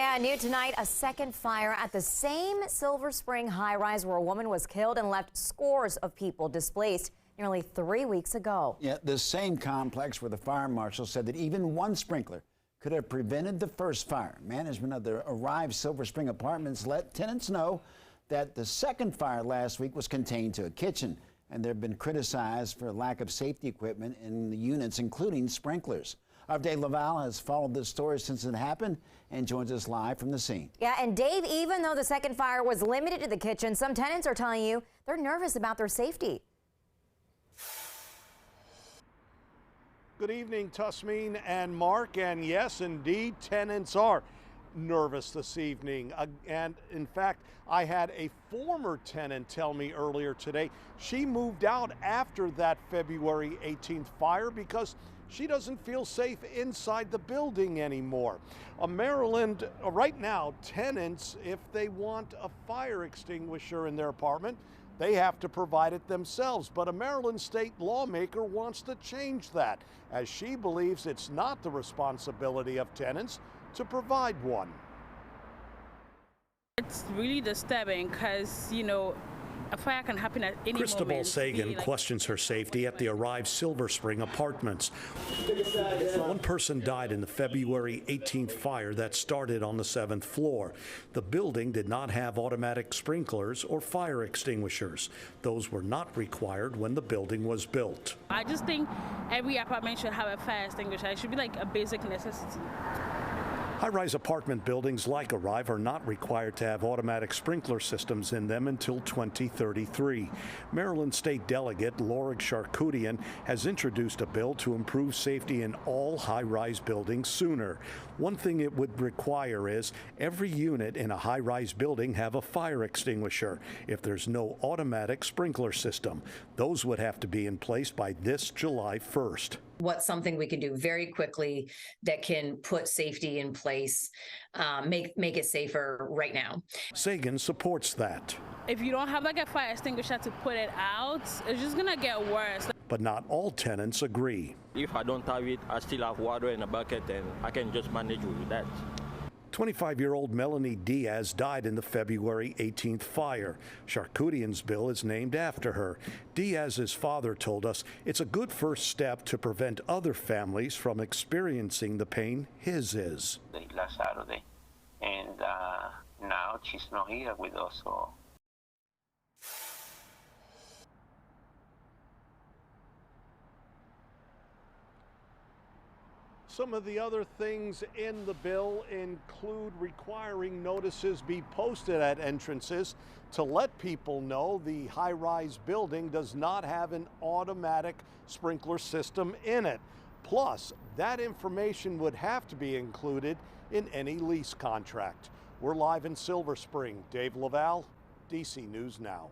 And new tonight, a second fire at the same Silver Spring high-rise where a woman was killed and left scores of people displaced nearly 3 weeks ago. Yeah, the same complex where the fire marshal said that even one sprinkler could have prevented the first fire. Management of the arrived Silver Spring apartments let tenants know that the second fire last week was contained to a kitchen, and they've been criticized for lack of safety equipment in the units, including sprinklers. Our Dave Laval has followed this story since it happened and joins us live from the scene. Yeah, and Dave, even though the second fire was limited to the kitchen, some tenants are telling you they're nervous about their safety. Good evening, Tusmeen and Mark. And yes, indeed, tenants are nervous this evening. And in fact, I had a former tenant tell me earlier today she moved out after that February 18th fire because she doesn't feel safe inside the building anymore. Maryland, right now, tenants, if they want a fire extinguisher in their apartment, they have to provide it themselves. But a Maryland state lawmaker wants to change that, as she believes it's not the responsibility of tenants to provide one. It's really disturbing because, a fire can happen at any Cristobal moment. Sagan questions her safety at the arrived Silver Spring apartments. One person died in the February 18th fire that started on the 7th floor. The building did not have automatic sprinklers or fire extinguishers. Those were not required when the building was built. I just think every apartment should have a fire extinguisher. It should be like a basic necessity. High-rise apartment buildings like Arrive are not required to have automatic sprinkler systems in them until 2033. Maryland State Delegate Lorig Charkoudian has introduced a bill to improve safety in all high-rise buildings sooner. One thing it would require is every unit in a high-rise building have a fire extinguisher if there's no automatic sprinkler system. Those would have to be in place by this July 1st. What's something we can do very quickly that can put safety in place, make it safer right now? Sagan supports that. If you don't have like a fire extinguisher to put it out, it's just gonna get worse. But not all tenants agree. If I don't have it, I still have water in a bucket and I can just manage with that. 25-year-old Melanie Diaz died in the February 18th fire. Charkoudian's bill is named after her. Diaz's father told us it's a good first step to prevent other families from experiencing the pain his is. Last Saturday, and now she's not here with us. So. Some of the other things in the bill include requiring notices be posted at entrances to let people know the high-rise building does not have an automatic sprinkler system in it. Plus, that information would have to be included in any lease contract. We're live in Silver Spring. Dave Laval, DC News Now.